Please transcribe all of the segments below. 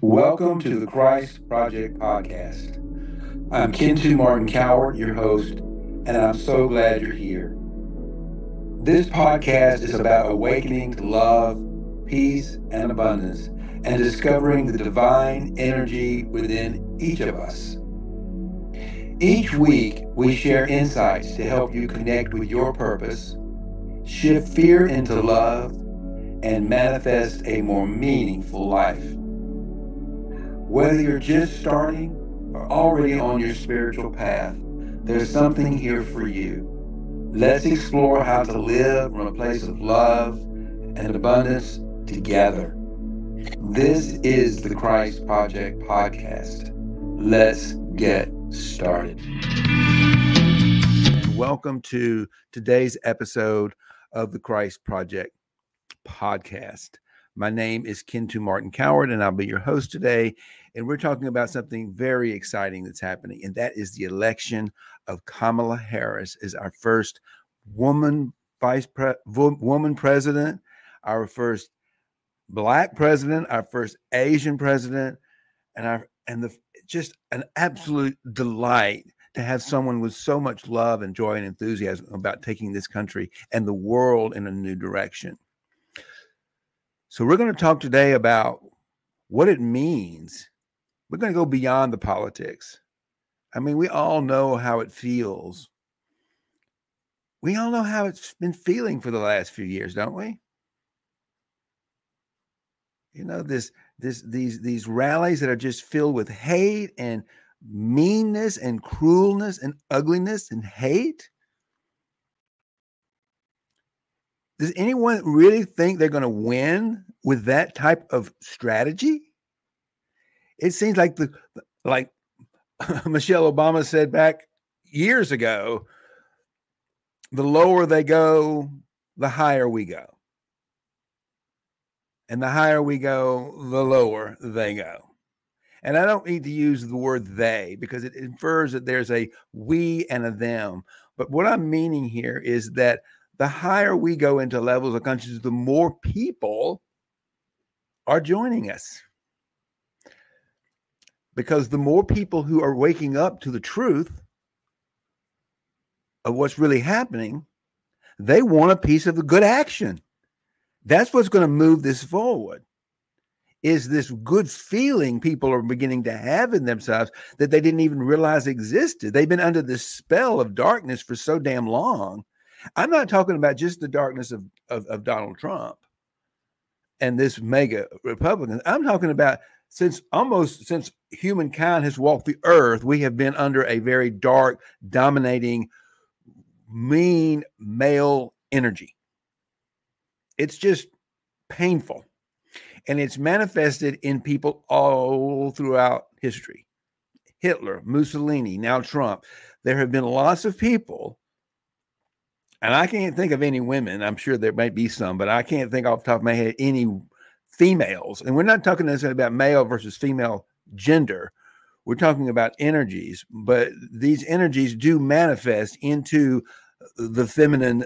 Welcome to the Christ Project Podcast. I'm Kentu Martin Coward, your host, and I'm so glad you're here. This podcast is about awakening to love, peace, and abundance, and discovering the divine energy within each of us. Each week, we share insights to help you connect with your purpose, shift fear into love, and manifest a more meaningful life. Whether you're just starting or already on your spiritual path, there's something here for you. Let's explore how to live from a place of love and abundance together. This is the Christ Project Podcast. Let's get started. And welcome to today's episode of the Christ Project Podcast. My name is Kentu Martin Coward, and I'll be your host today. And we're talking about something very exciting that's happening, and that is the election of Kamala Harris as our first woman president, our first Black president, our first Asian president, just an absolute delight to have someone with so much love and joy and enthusiasm about taking this country and the world in a new direction. So we're going to talk today about what it means. We're going to go beyond the politics. I mean, we all know how it feels. We all know how it's been feeling for the last few years, don't we? You know, these rallies that are just filled with hate and meanness and cruelness and ugliness and hate. Does anyone really think they're going to win with that type of strategy? It seems like like Michelle Obama said back years ago, the lower they go, the higher we go. And the higher we go, the lower they go. And I don't need to use the word they because it infers that there's a we and a them. But what I'm meaning here is that the higher we go into levels of consciousness, the more people are joining us. Because the more people who are waking up to the truth of what's really happening, they want a piece of the good action. That's what's going to move this forward, is this good feeling people are beginning to have in themselves that they didn't even realize existed. They've been under this spell of darkness for so damn long. I'm not talking about just the darkness of Donald Trump and this mega Republican. I'm talking about since humankind has walked the earth, we have been under a very dark, dominating, mean male energy. It's just painful. And it's manifested in people all throughout history. Hitler, Mussolini, now Trump. There have been lots of people, and I can't think of any women. I'm sure there might be some, but I can't think off the top of my head any females. And we're not talking necessarily about male versus female gender. We're talking about energies, but these energies do manifest into the feminine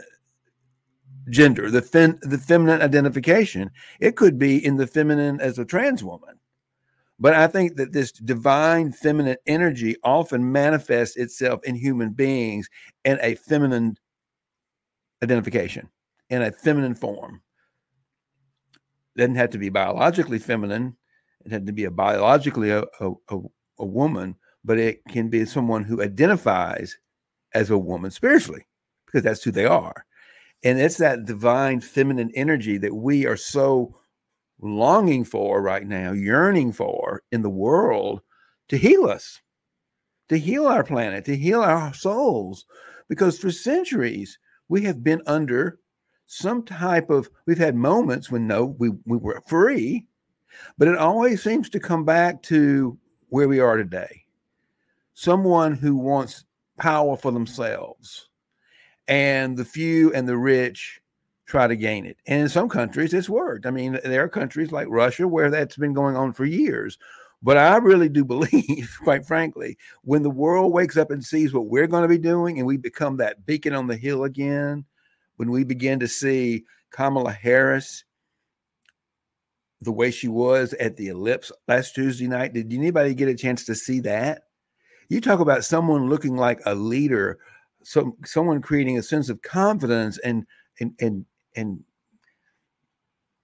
gender, the feminine identification. It could be in the feminine as a trans woman. But I think that this divine feminine energy often manifests itself in human beings in a feminine identification, in a feminine form. It doesn't have to be biologically feminine. It had to be biologically a woman, but it can be someone who identifies as a woman spiritually, because that's who they are. And it's that divine feminine energy that we are so longing for right now, yearning for in the world to heal us, to heal our planet, to heal our souls. Because for centuries, we have been under some type of, we've had moments when we were free, but it always seems to come back to where we are today. Someone who wants power for themselves, and the few and the rich try to gain it. And in some countries, it's worked. I mean, there are countries like Russia where that's been going on for years. But I really do believe, quite frankly, when the world wakes up and sees what we're going to be doing and we become that beacon on the hill again, when we begin to see Kamala Harris the way she was at the Ellipse last Tuesday night? Did anybody get a chance to see that? You talk about someone looking like a leader, someone creating a sense of confidence and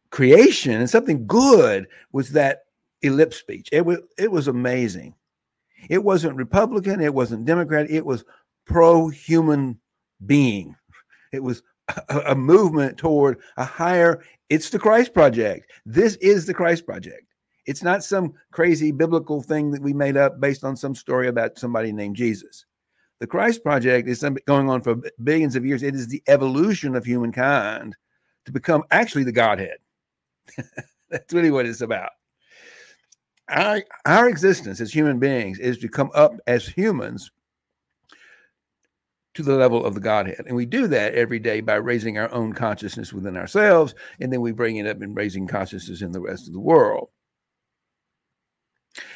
creation and something good was that Ellipse speech. It was amazing. It wasn't Republican, it wasn't Democrat, it was pro-human being. It was a movement toward a higher, it's the Christ Project. This is the Christ Project. It's not some crazy biblical thing that we made up based on some story about somebody named Jesus. The Christ Project is something going on for billions of years. It is the evolution of humankind to become actually the Godhead. That's really what it's about. Our existence as human beings is to come up as humans to the level of the Godhead. And we do that every day by raising our own consciousness within ourselves, and then we bring it up in raising consciousness in the rest of the world.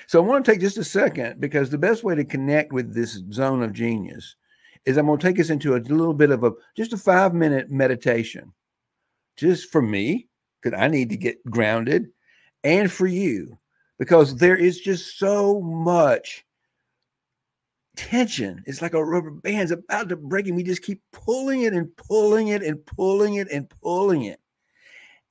So I want to take just a second, because the best way to connect with this zone of genius is I'm going to take us into a little bit of just a 5-minute meditation, just for me, because I need to get grounded, and for you, because there is just so much tension. It's like a rubber band's about to break, and we just keep pulling it and pulling it and pulling it and pulling it.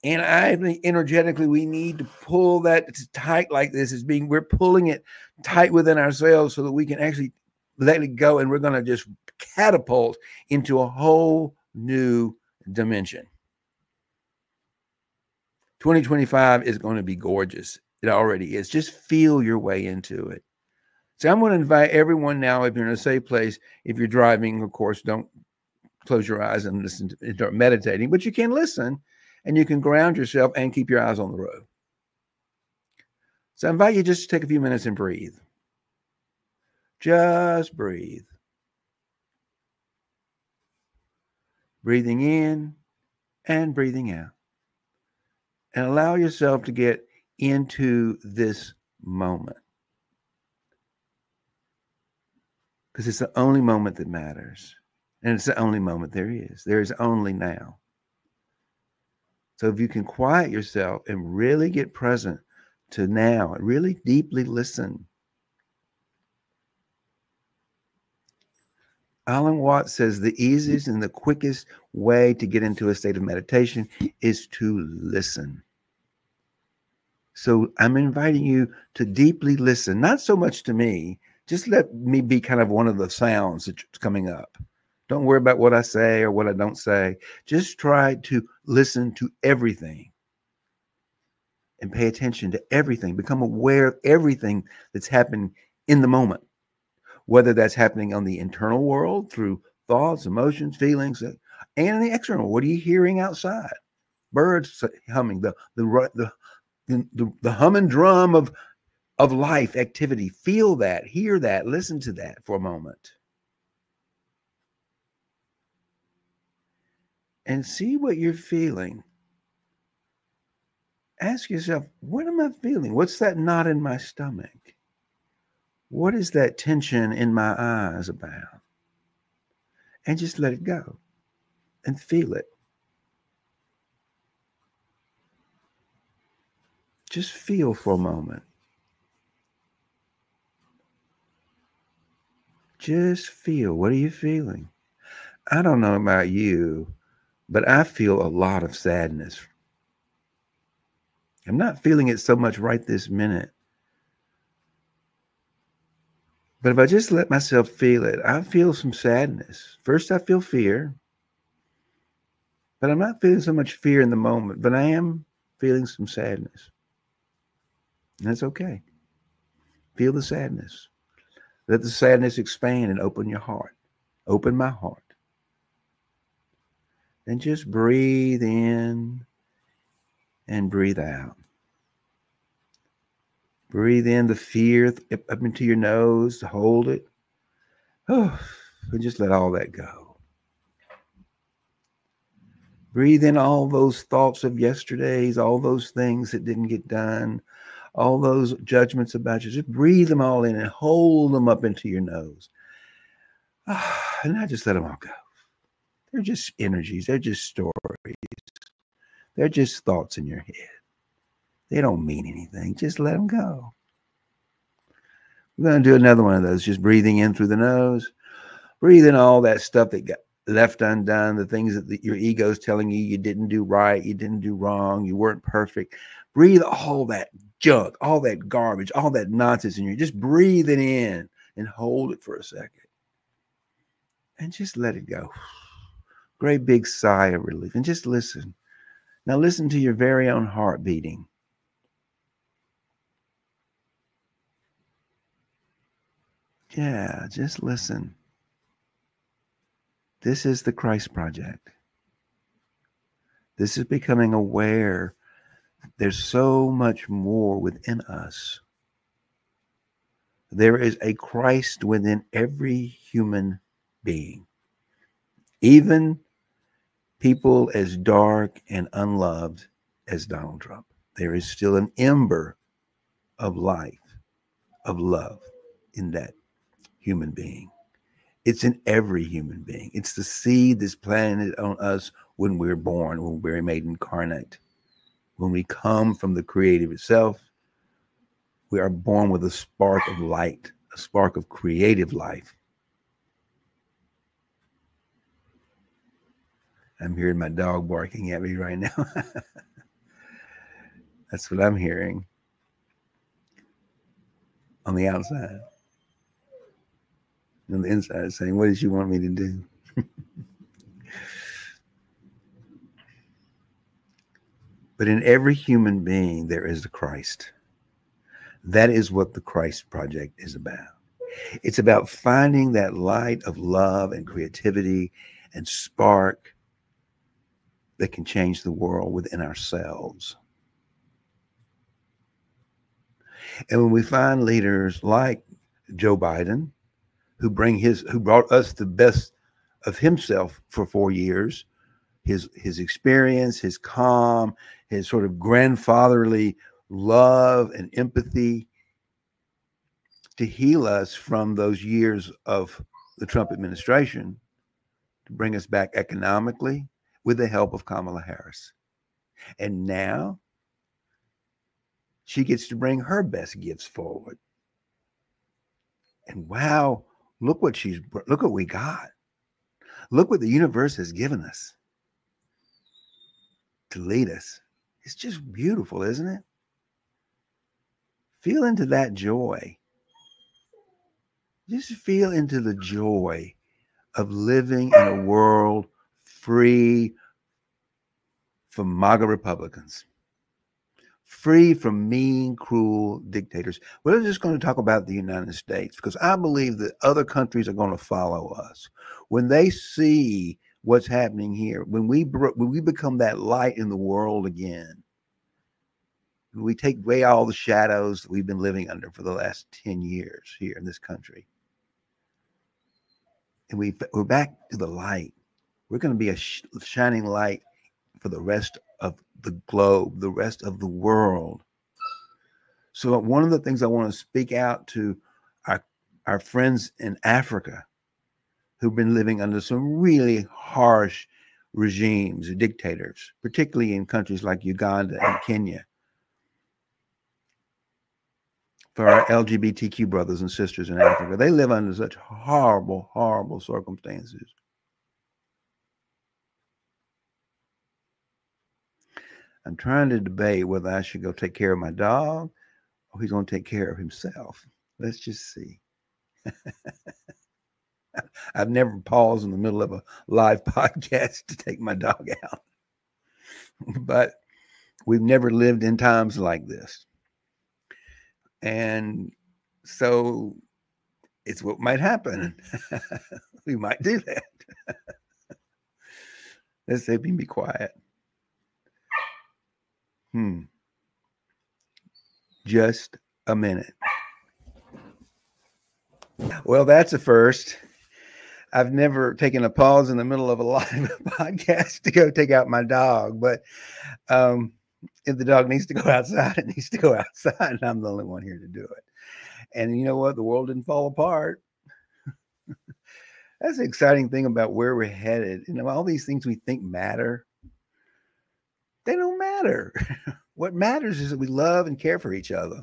And I think energetically, we need to pull that tight like this, we're pulling it tight within ourselves so that we can actually let it go. And we're going to just catapult into a whole new dimension. 2025 is going to be gorgeous. It already is. Just feel your way into it. So I'm going to invite everyone now, if you're in a safe place, if you're driving, of course, don't close your eyes and listen to start meditating, but you can listen and you can ground yourself and keep your eyes on the road. So I invite you just to take a few minutes and breathe. Just breathe. Breathing in and breathing out. And allow yourself to get into this moment. Because it's the only moment that matters. And it's the only moment there is. There is only now. So if you can quiet yourself and really get present to now, and really deeply listen. Alan Watts says the easiest and the quickest way to get into a state of meditation is to listen. So I'm inviting you to deeply listen, not so much to me. Just let me be kind of one of the sounds that's coming up. Don't worry about what I say or what I don't say. Just try to listen to everything and pay attention to everything. Become aware of everything that's happening in the moment, whether that's happening on the internal world through thoughts, emotions, feelings, and in the external. What are you hearing outside? Birds humming, the humming drum of life activity. Feel that, hear that, listen to that for a moment. And see what you're feeling. Ask yourself, what am I feeling? What's that knot in my stomach? What is that tension in my eyes about? And just let it go and feel it. Just feel for a moment. Just feel. What are you feeling? I don't know about you, but I feel a lot of sadness. I'm not feeling it so much right this minute. But if I just let myself feel it, I feel some sadness. First, I feel fear. But I'm not feeling so much fear in the moment, but I am feeling some sadness. And that's okay. Feel the sadness. Let the sadness expand and open your heart. Open my heart. And just breathe in and breathe out. Breathe in the fear up into your nose, hold it. Oh, and just let all that go. Breathe in all those thoughts of yesterday's, all those things that didn't get done, all those judgments about you. Just breathe them all in and hold them up into your nose. And now just let them all go. They're just energies. They're just stories. They're just thoughts in your head. They don't mean anything. Just let them go. We're going to do another one of those, just breathing in through the nose. Breathe in all that stuff that got left undone, the things that your ego is telling you didn't do right, you didn't do wrong, you weren't perfect. Breathe all that junk, all that garbage, all that nonsense in you. Just breathe it in and hold it for a second. And just let it go. Great big sigh of relief. And just listen. Now listen to your very own heart beating. Yeah, just listen. This is the Christ Project. This is becoming aware there's so much more within us. There is a Christ within every human being. Even people as dark and unloved as Donald Trump. There is still an ember of life, of love in that human being. It's in every human being. It's the seed that's planted on us when we're born, when we're made incarnate. When we come from the creative itself, we are born with a spark of light, a spark of creative life. I'm hearing my dog barking at me right now. That's what I'm hearing on the outside. On the inside, saying, what does she want me to do? But in every human being, there is the Christ. That is what the Christ Project is about. It's about finding that light of love and creativity and spark that can change the world within ourselves. And when we find leaders like Joe Biden, who brought us the best of himself for 4 years, his experience, his calm, his sort of grandfatherly love and empathy to heal us from those years of the Trump administration, to bring us back economically with the help of Kamala Harris. And now she gets to bring her best gifts forward. And wow, look what we got. Look what the universe has given us to lead us. It's just beautiful, isn't it? Feel into that joy. Just feel into the joy of living in a world free from MAGA Republicans, free from mean, cruel dictators. We're just going to talk about the United States because I believe that other countries are going to follow us. When they see what's happening here, when we become that light in the world again, when we take away all the shadows that we've been living under for the last 10 years here in this country, and we're back to the light, we're going to be a shining light for the rest of the globe, the rest of the world. So one of the things I want to speak out to our friends in Africa who've been living under some really harsh regimes, dictators, particularly in countries like Uganda and Kenya. For our LGBTQ brothers and sisters in Africa, they live under such horrible, horrible circumstances. I'm trying to debate whether I should go take care of my dog or he's going to take care of himself. Let's just see. I've never paused in the middle of a live podcast to take my dog out. But we've never lived in times like this. And so it's what might happen. We might do that. Let's say be quiet. Just a minute. Well, that's a first. I've never taken a pause in the middle of a live podcast to go take out my dog. But if the dog needs to go outside, it needs to go outside. And I'm the only one here to do it. And you know what? The world didn't fall apart. That's the exciting thing about where we're headed. You know, all these things we think matter, they don't matter. What matters is that we love and care for each other.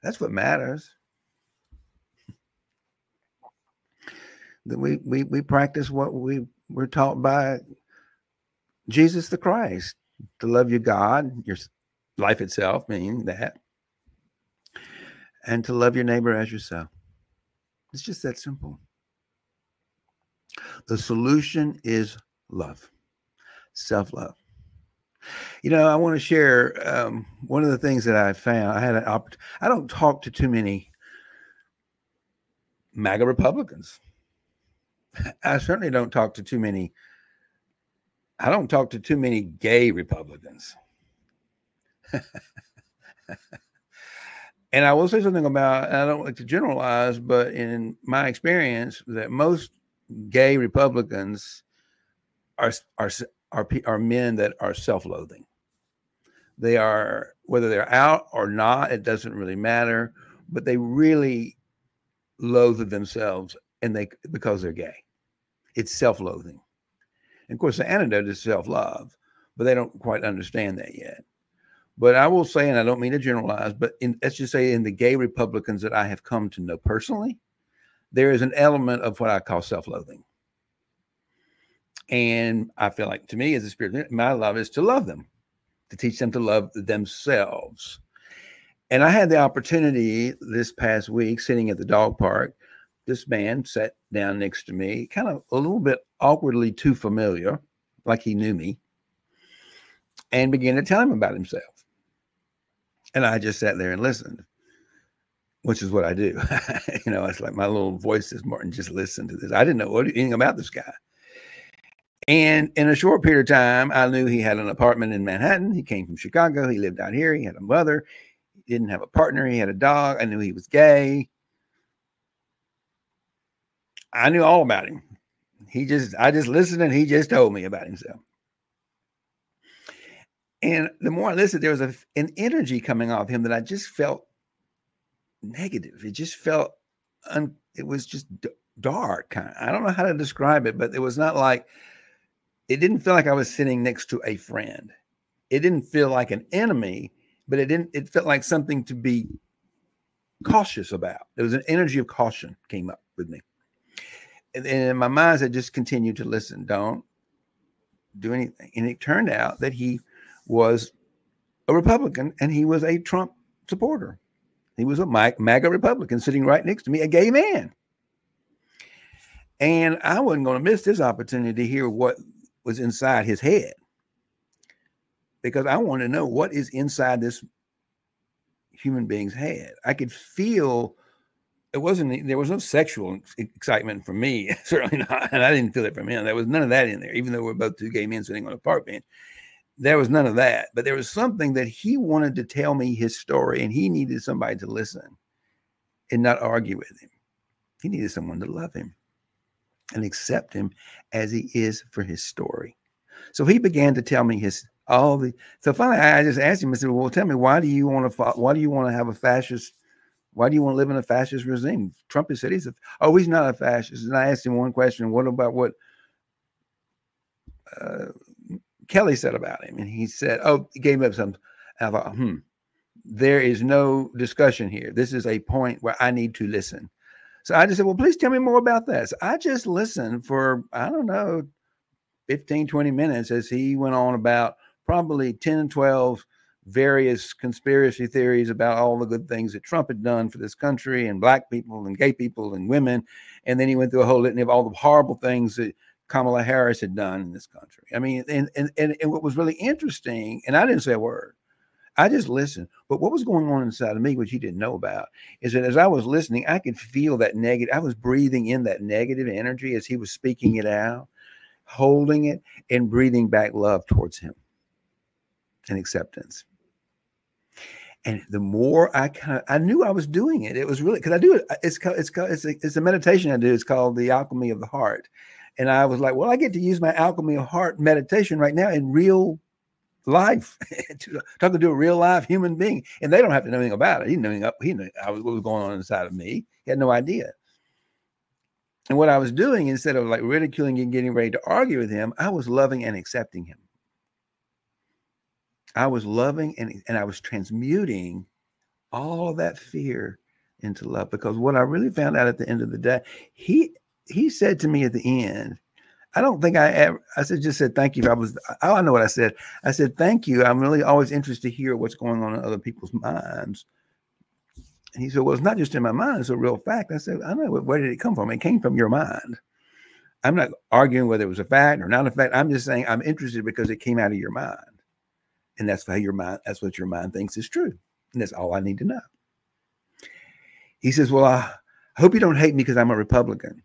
That's what matters. That we practice what we're taught by Jesus the Christ, to love your God, your life itself, meaning that, and to love your neighbor as yourself. It's just that simple. The solution is love, self-love. You know, I want to share one of the things that I found. I don't talk to too many MAGA Republicans. I certainly don't talk to too many. I don't talk to too many gay Republicans. And I will say something about, I don't like to generalize, but in my experience, that most gay Republicans are men that are self-loathing. They are, whether they're out or not, it doesn't really matter, but they really loathe themselves, and because they're gay. It's self-loathing. And of course, the antidote is self-love, but they don't quite understand that yet. But I will say, and I don't mean to generalize, but let's just say in the gay Republicans that I have come to know personally, there is an element of what I call self-loathing. And I feel like, to me, as a spirit, my love is to love them, to teach them to love themselves. And I had the opportunity this past week, sitting at the dog park, this man sat down next to me, kind of a little bit awkwardly too familiar, like he knew me, and began to tell him about himself. And I just sat there and listened, which is what I do. You know, it's like my little voice is Martin, just listen to this. I didn't know anything about this guy. And in a short period of time, I knew he had an apartment in Manhattan. He came from Chicago. He lived out here. He had a mother. He didn't have a partner. He had a dog. I knew he was gay. I knew all about him. I just listened, and he just told me about himself. And the more I listened, there was an energy coming off him that I just felt negative. It just felt, it was just dark. Kind of. I don't know how to describe it, but it was not like, it didn't feel like I was sitting next to a friend. It didn't feel like an enemy, but it felt like something to be cautious about. There was an energy of caution came up with me. And in my mind, I just continued to listen. Don't do anything. And it turned out that he was a Republican, and he was a Trump supporter. He was a MAGA Republican sitting right next to me, a gay man. And I wasn't going to miss this opportunity to hear what was inside his head, because I wanted to know what is inside this human being's head. I could feel there was no sexual excitement from me, certainly not. And I didn't feel it from him. There was none of that in there, even though we're both two gay men sitting on a park bench. There was none of that, but there was something that he wanted to tell me his story, and he needed somebody to listen and not argue with him. He needed someone to love him and accept him as he is for his story. So he began to tell me so finally I just asked him, I said, well, tell me, why do you want to have a fascist? Why do you want to live in a fascist regime? Trump has said he's not a fascist. And I asked him one question, what about what Kelly said about him? And he said, he gave up some. I thought, there is no discussion here. This is a point where I need to listen. So I just said, well, please tell me more about that. So I just listened for, I don't know, 15, 20 minutes as he went on about probably 10, 12 various conspiracy theories about all the good things that Trump had done for this country, and black people and gay people and women. And then he went through a whole litany of all the horrible things that Kamala Harris had done in this country. I mean, and what was really interesting, and I didn't say a word, I just listened. But what was going on inside of me, which he didn't know about, is that as I was listening, I could feel that negative. I was breathing in that negative energy as he was speaking it out, holding it, and breathing back love towards him and acceptance. And the more I knew I was doing it. It was really, because I do it. It's a meditation I do. It's called the Alchemy of the Heart. And I was like, well, I get to use my Alchemy of Heart meditation right now in real life, talking to a real live human being. And they don't have to know anything about it. He knew what was going on inside of me. He had no idea. And what I was doing, instead of like ridiculing and getting ready to argue with him, I was loving and accepting him. I was loving and I was transmuting all of that fear into love, because what I really found out at the end of the day, he said to me at the end, I don't think just said, thank you. I know what I said. I said, thank you. I'm really always interested to hear what's going on in other people's minds. And he said, well, it's not just in my mind. It's a real fact. I said, I know. Where did it come from? It came from your mind. I'm not arguing whether it was a fact or not a fact. I'm just saying I'm interested because it came out of your mind. And that's what your mind thinks is true. And that's all I need to know. He says, well, I hope you don't hate me because I'm a Republican.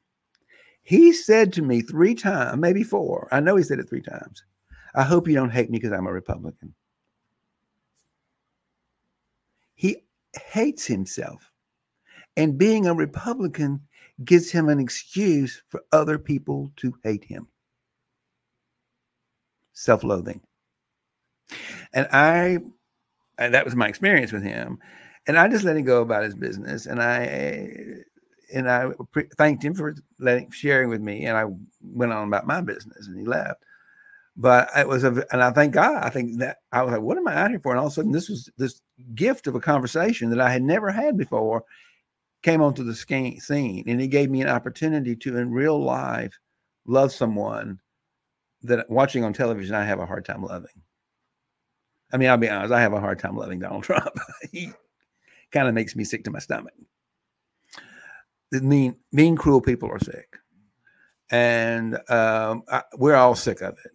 He said to me 3 times, maybe 4. I know he said it 3 times. I hope you don't hate me because I'm a Republican. He hates himself. And being a Republican gives him an excuse for other people to hate him. Self-loathing. And that was my experience with him. And I just let him go about his business. And I thanked him for sharing with me. And I went on about my business, and he left. But and I thank God. I think that I was like, what am I out here for? And all of a sudden, this gift of a conversation that I had never had before came onto the scene. And he gave me an opportunity to, in real life, love someone that watching on television, I have a hard time loving. I mean, I'll be honest, I have a hard time loving Donald Trump. He kind of makes me sick to my stomach. Mean, cruel people are sick. And we're all sick of it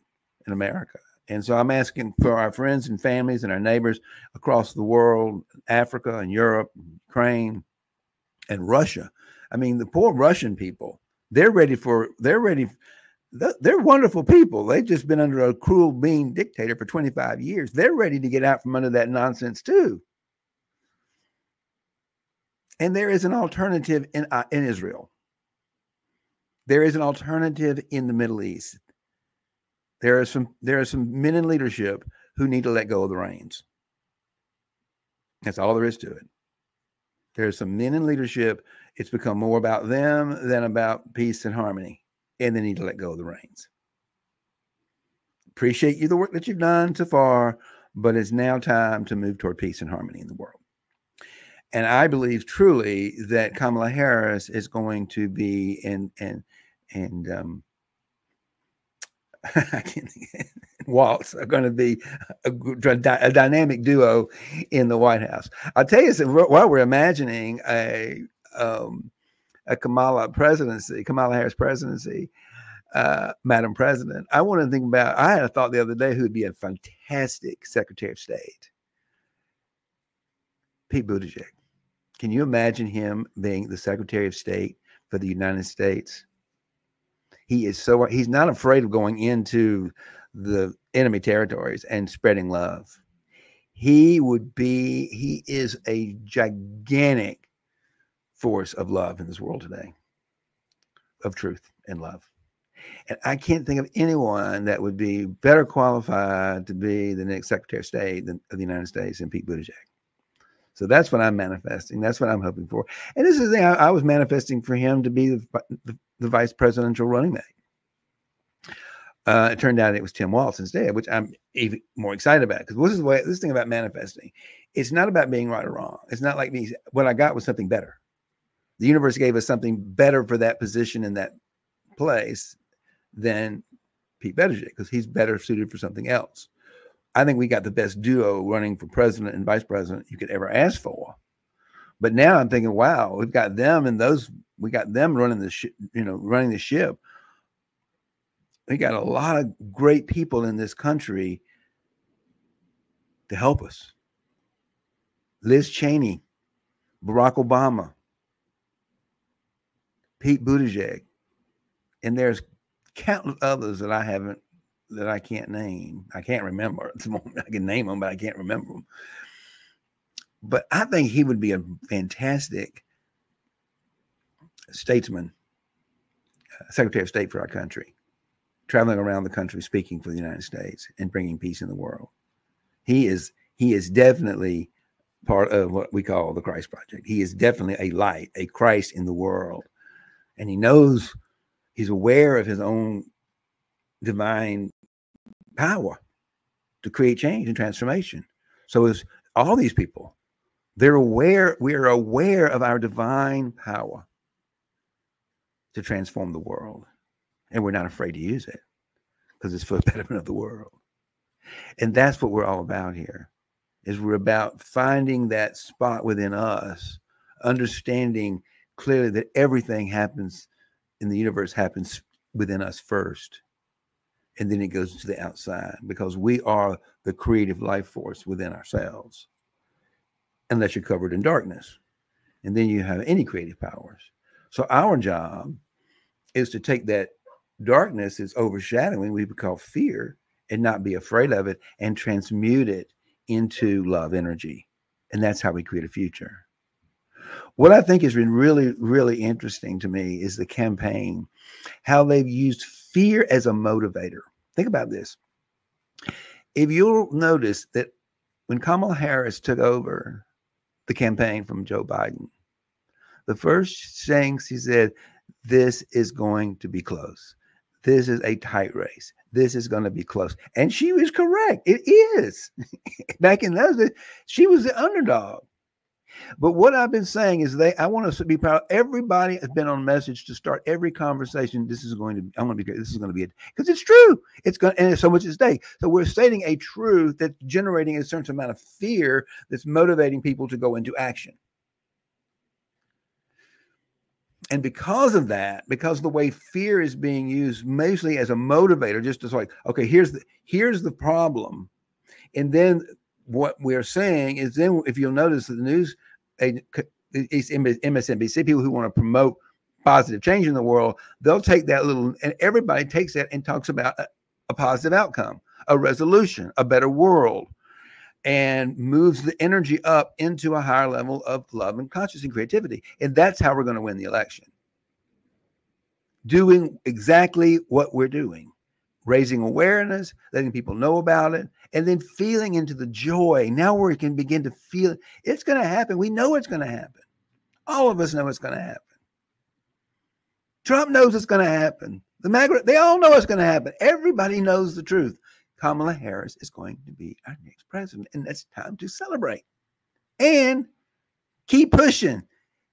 in America. And so I'm asking for our friends and families and our neighbors across the world, Africa and Europe, and Ukraine and Russia. I mean, the poor Russian people, they're wonderful people. They've just been under a cruel, mean dictator for 25 years. They're ready to get out from under that nonsense too. And there is an alternative in Israel. There is an alternative in the Middle East. There are some men in leadership who need to let go of the reins. That's all there is to it. There are some men in leadership. It's become more about them than about peace and harmony. And they need to let go of the reins. Appreciate you, the work that you've done so far, but it's now time to move toward peace and harmony in the world. And I believe truly that Kamala Harris is going to be I can't think, Waltz are going to be a dynamic duo in the White House. I'll tell you, while we're imagining a Kamala Harris presidency, Madam President, I want to think about, I had a thought the other day who would be a fantastic Secretary of State. Pete Buttigieg. Can you imagine him being the Secretary of State for the United States? He's not afraid of going into the enemy territories and spreading love. He is a gigantic force of love in this world today, of truth and love. And I can't think of anyone that would be better qualified to be the next Secretary of State of the United States than Pete Buttigieg. So that's what I'm manifesting. That's what I'm hoping for. And this is the thing, I was manifesting for him to be the vice presidential running mate. It turned out it was Tim Walz instead, which I'm even more excited about, because this thing about manifesting, it's not about being right or wrong. It's not like me. What I got was something better. The universe gave us something better for that position in that place than Pete Buttigieg, because he's better suited for something else. I think we got the best duo running for president and vice president you could ever ask for. But now I'm thinking, wow, we've got them we got them running the running the ship. We got a lot of great people in this country to help us. Liz Cheney, Barack Obama, Pete Buttigieg, and there's countless others that I can't name. I can't remember at the moment. I can name them, but I can't remember them. But I think he would be a fantastic statesman, Secretary of State for our country, traveling around the country, speaking for the United States and bringing peace in the world. He is definitely part of what we call the Christ Project. He is definitely a light, a Christ in the world. And he's aware of his own divine power to create change and transformation. So as all these people, they're aware, we are aware of our divine power to transform the world. And we're not afraid to use it because it's for the betterment of the world. And that's what we're all about here, is we're about finding that spot within us, understanding clearly that everything happens in the universe happens within us first. And then it goes to the outside, because we are the creative life force within ourselves, unless you're covered in darkness. And then you have any creative powers. So our job is to take that darkness that's overshadowing, we would call fear, and not be afraid of it, and transmute it into love energy. And that's how we create a future. What I think has been really, really interesting to me is the campaign, how they've used fear as a motivator. Think about this. If you'll notice that when Kamala Harris took over the campaign from Joe Biden, the first thing she said, this is going to be close. This is a tight race. This is going to be close. And she was correct. It is. Back in those days, she was the underdog. But what I've been saying is I want us to be proud. Everybody has been on message to start every conversation. This is going to be, I'm going to be great. This is going to be it. Because it's true. It's going, and it's so much at stake. So we're stating a truth that's generating a certain amount of fear that's motivating people to go into action. And because of that, because the way fear is being used mostly as a motivator, just as like, okay, here's the problem. And then what we're saying is, then if you'll notice the news, it's MSNBC, people who want to promote positive change in the world, they'll take that little, and everybody takes that and talks about a positive outcome, a resolution, a better world, and moves the energy up into a higher level of love and consciousness and creativity. And that's how we're going to win the election. Doing exactly what we're doing. Raising awareness, letting people know about it, and then feeling into the joy. Now we can begin to feel it. It's going to happen. We know it's going to happen. All of us know it's going to happen. Trump knows it's going to happen. They all know it's going to happen. Everybody knows the truth. Kamala Harris is going to be our next president, and it's time to celebrate. And keep pushing.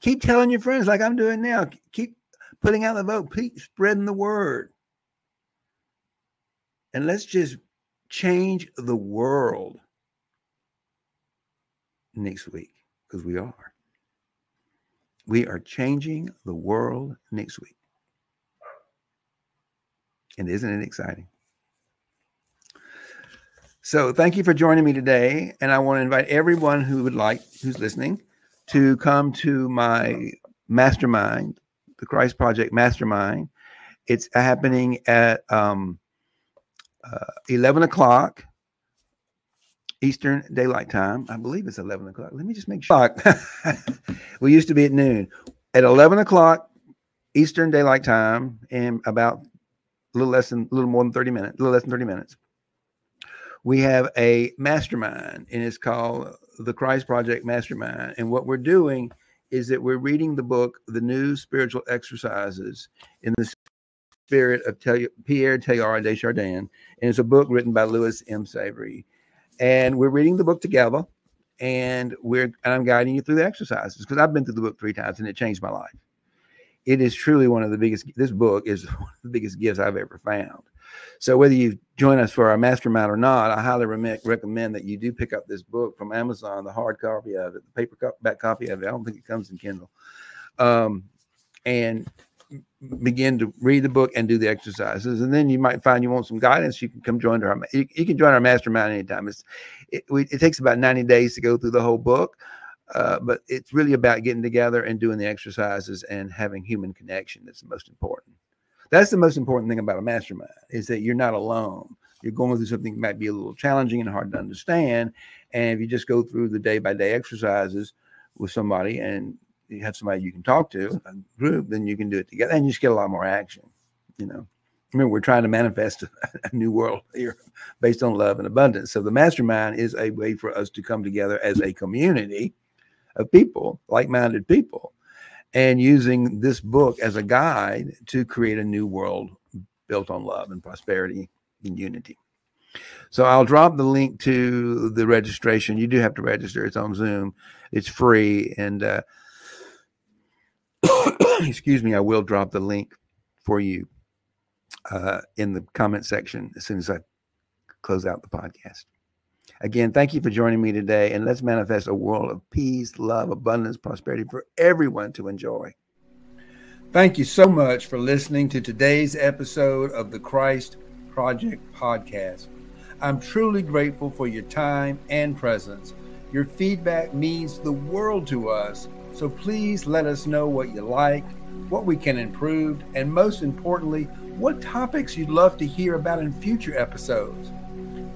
Keep telling your friends like I'm doing now. Keep putting out the vote. Keep spreading the word. And let's just change the world next week, because we are. We are changing the world next week. And isn't it exciting? So thank you for joining me today. And I want to invite everyone who's listening, to come to my mastermind, the Christ Project Mastermind. It's happening at 11 o'clock Eastern Daylight Time. I believe it's 11 o'clock. Let me just make sure. We used to be at noon. At 11 o'clock Eastern Daylight Time, in about a little less than 30 minutes, we have a mastermind, and it's called the Christ Project Mastermind. And what we're doing is that we're reading the book, The New Spiritual Exercises, in the spirit of Pierre Teilhard de Chardin. And it's a book written by Louis M. Savory. And we're reading the book together, and I'm guiding you through the exercises, because I've been through the book 3 times and it changed my life. It is truly this book is one of the biggest gifts I've ever found. So whether you join us for our mastermind or not, I highly recommend that you do pick up this book from Amazon, the hard copy of it, the paperback copy of it. I don't think it comes in Kindle. And begin to read the book and do the exercises. And then you might find you want some guidance. You can come join you can join our mastermind anytime. It takes about 90 days to go through the whole book. But it's really about getting together and doing the exercises and having human connection. That's the most important. That's the most important thing about a mastermind, is that you're not alone. You're going through something that might be a little challenging and hard to understand. And if you just go through the day-by-day exercises with somebody, and you have somebody you can talk to, a group, then you can do it together, and you just get a lot more action. Remember, we're trying to manifest a new world here based on love and abundance. So the mastermind is a way for us to come together as a community of people, like-minded people, and using this book as a guide to create a new world built on love and prosperity and unity. So I'll drop the link to the registration. You do have to register. It's on Zoom. It's free. And excuse me, I will drop the link for you in the comment section as soon as I close out the podcast. Again, thank you for joining me today. And let's manifest a world of peace, love, abundance, prosperity for everyone to enjoy. Thank you so much for listening to today's episode of the Christ Project podcast. I'm truly grateful for your time and presence. Your feedback means the world to us, so please let us know what you like, what we can improve, and most importantly, what topics you'd love to hear about in future episodes.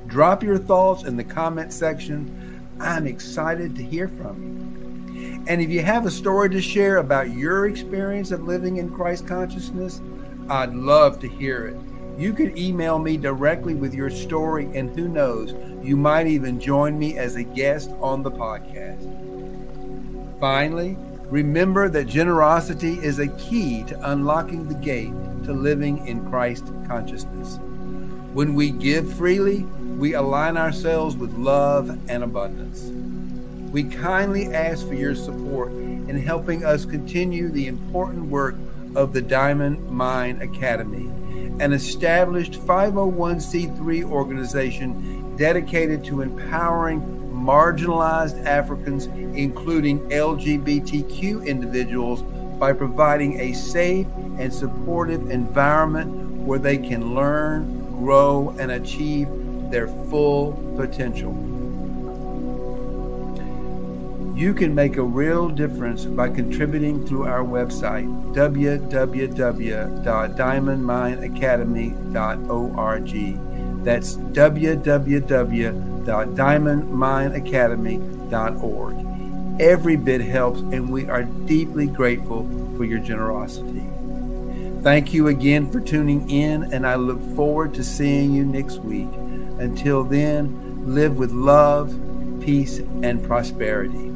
Drop your thoughts in the comment section. I'm excited to hear from you. And if you have a story to share about your experience of living in Christ consciousness, I'd love to hear it. You can email me directly with your story, and who knows, you might even join me as a guest on the podcast. Finally, remember that generosity is a key to unlocking the gate to living in Christ consciousness. When we give freely, we align ourselves with love and abundance. We kindly ask for your support in helping us continue the important work of the Diamond Mind Academy, an established 501c3 organization dedicated to empowering marginalized Africans, including LGBTQ individuals, by providing a safe and supportive environment where they can learn, grow, and achieve their full potential. You can make a real difference by contributing through our website, www.diamondmindacademy.org. That's www.diamondmindacademy.org. Every bit helps, and we are deeply grateful for your generosity. Thank you again for tuning in, and I look forward to seeing you next week. Until then, live with love, peace, and prosperity.